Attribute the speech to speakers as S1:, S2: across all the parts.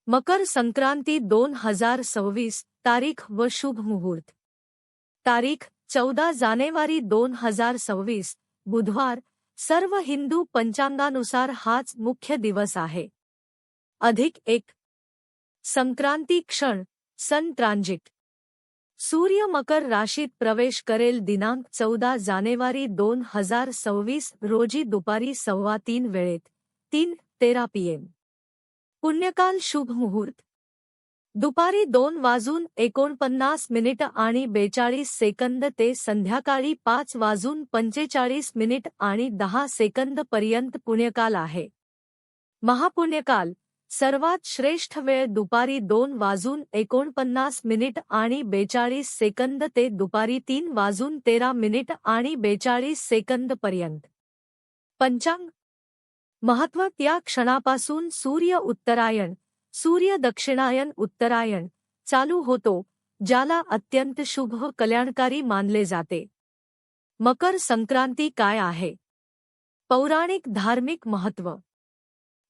S1: मकर संक्रांती 2026 तारीख व शुभ मुहूर्त. तारीख 14 जानेवारी 2026 बुधवार. सर्व हिंदू पंचांगानुसार हाच मुख्य दिवस आहे. +1 संक्रांती क्षण सन ट्रान्झिट. सूर्य मकर राशीत प्रवेश करेल दिनांक 14 जानेवारी 2026 रोजी दुपारी 3:15 वेळेत 3:13 PM. पुण्यकाल शुभ मुहूर्त दुपारी 2:49 आणि 42 ते संध्याकाळी 5:45 आणि 10 पर्यंत पुण्यकाल आहे. महापुण्यकाल सर्वात श्रेष्ठ वेळ दुपारी 2:49 आणि 42 ते दुपारी 3:13 आणि 42 पर्यंत. पंचांग महत्त्व या क्षणापासून सूर्य उत्तरायण सूर्य दक्षिणायन उत्तरायण चालू होतो, ज्याला अत्यंत शुभ व कल्याणकारी मानले जाते. मकर संक्रांती काय आहे? पौराणिक धार्मिक महत्त्व.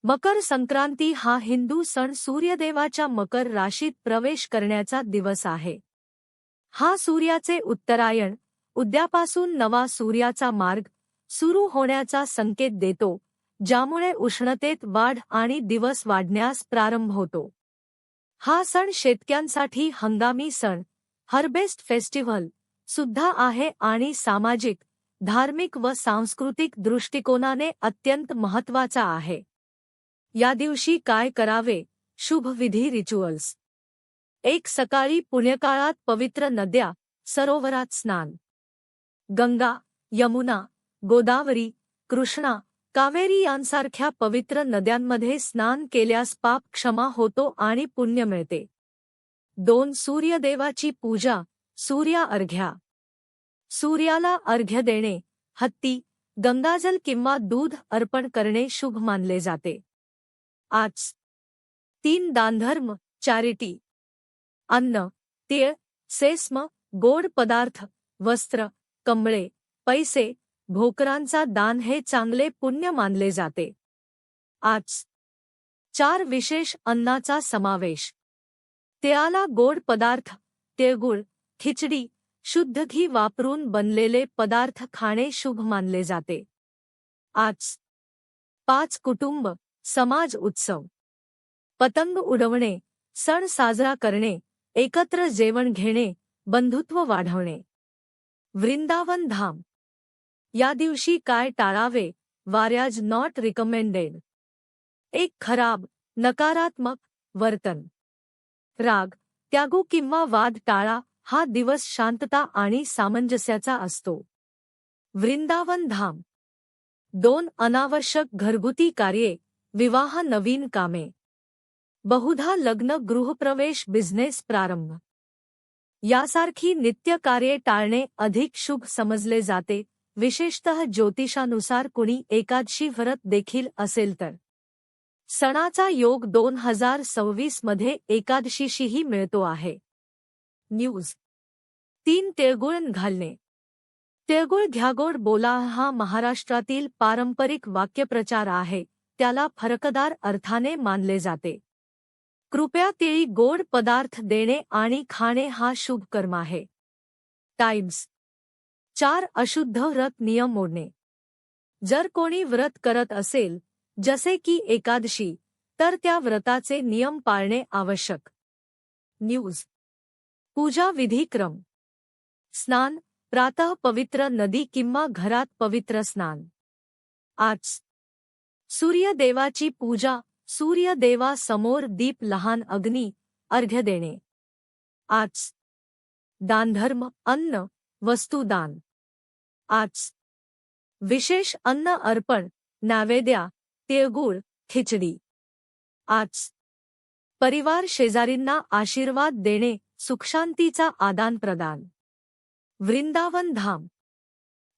S1: मकर संक्रांती हा हिंदू सण सूर्यदेवाच्या मकर राशीत प्रवेश करण्याचा दिवस आहे. हा सूर्याचे उत्तरायण उद्यापासून नवा सूर्याचा मार्ग सुरू होण्याचा संकेत देतो, ज्यामुळे उष्णतेत वाढ आणि दिवस वाढण्यास प्रारंभ होतो. हा सण शेतकऱ्यांसाठी हंगामी सण हार्वेस्ट फेस्टिव्हल सुद्धा आहे आणि सामाजिक, धार्मिक व सांस्कृतिक दृष्टिकोनाने अत्यंत महत्त्वाचा आहे. या दिवशी काय करावे? शुभ विधी रिच्युअल्स. 1. सकाळी पुण्यकाळात पवित्र नद्या, सरोवरात स्नान. गंगा, यमुना, गोदावरी, कृष्णा, कावेरी यांसारख्या पवित्र नद्यांमध्ये स्नान केल्यास पाप क्षमा होतो आणि पुण्य मिळते. 2. सूर्यदेवाची पूजा, सूर्या अर्घ्या. सूर्याला अर्घ्य देणे, हत्ती, गंगाजल किंवा दूध अर्पण करणे शुभ मानले जाते. 8. 3. दानधर्म, चॅरिटी. अन्न, तीळ, सेसम, गोड पदार्थ, वस्त्र, कंबळे, पैसे, भोकरांचा दान हे चांगले पुण्य मानले जाते. 8. 4. विशेष अन्नाचा समावेश. तिळाला गोड पदार्थ, तिळगुळ, खिचडी, शुद्ध घी वापरून बनलेले पदार्थ खाणे शुभ मानले जाते. 8. 5. कुटुंब, समाज उत्सव. पतंग उडवणे, सण साजरा करणे, एकत्र जेवण घेणे, बंधुत्व वाढवणे. वृंदावन धाम. या दिवशी काय टाळावे? वार्याज नॉट रिकमेंडेड. 1. खराब, नकारात्मक वर्तन. राग, त्यागू किंवा वाद टाळा. हा दिवस शांतता आणि सामंजस्याचा असतो. वृंदावन धाम. 2. अनावश्यक घरगुती कार्ये, विवाह, नवीन कामे. बहुधा लग्न, गृहप्रवेश, बिझनेस प्रारंभ यासारखी नित्य कार्ये टाळणे अधिक शुभ समजले जाते, विशेषतः ज्योतिषानुसार कुणी एकादशी व्रत देखील असेल तर. सणाचा योग 2026 मध्ये एकादशीशीही मिळतो आहे. न्यूज. 3. तिळगुळ घालणे. तिळगुळ घ्या गोड बोला हा महाराष्ट्रातील पारंपरिक वाक्यप्रचार आहे, त्याला फरकदार अर्थाने मानले जाते. कृपया तिळी गोड पदार्थ देणे आणि खाणे हा शुभ कर्म आहे. टाइम्स. 4. अशुद्ध व्रत नियम मोडणे. जर कोणी व्रत करत असेल, जसे की एकादशी, तर त्या व्रताचे नियम पाळणे आवश्यक. न्यूज. पूजा विधी क्रम. स्नान, प्रातः पवित्र नदी किंवा घरात पवित्र स्नान. 8. सूर्यदेवाची पूजा, सूर्यदेवा समोर दीप, लहान अग्नी, अर्घ्य देणे. 8. दानधर्म, अन्न, वस्तुदान. 8. विशेष अन्न अर्पण, नैवेद्य, तिळगुळ, खिचडी. 8. परिवार शेजारींना आशीर्वाद देणे, सुखशांतीचा आदानप्रदान. वृंदावन धाम.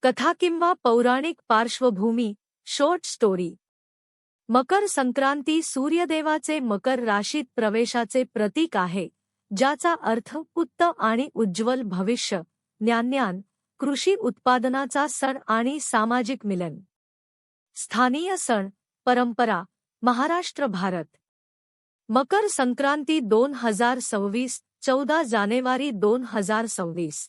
S1: कथा किंवा पौराणिक पार्श्वभूमी, शॉर्ट स्टोरी. मकर संक्रांती सूर्यदेवाचे मकर राशीत प्रवेशाचे प्रतीक आहे, ज्याचा अर्थ उत्तम आणि उज्ज्वल भविष्य, ज्ञान, कृषी उत्पादनाचा सण आणि सामाजिक मिलन. स्थानीय सण, परंपरा. महाराष्ट्र, भारत. मकर संक्रांती 2026 14 जानेवारी 2026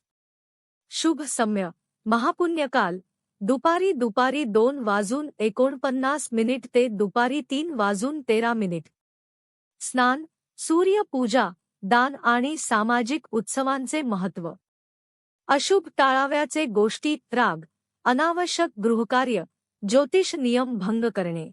S1: शुभ समय महापुण्यकाल दुपारी 2:49 ते दुपारी 3:13 स्नान सूर्यपूजा दान आणि सामाजिक उत्सवांचे महत्त्व अशुभ टाळाव्याचे गोष्टी राग अनावश्यक गृहकार्य ज्योतिष नियम भंग करणे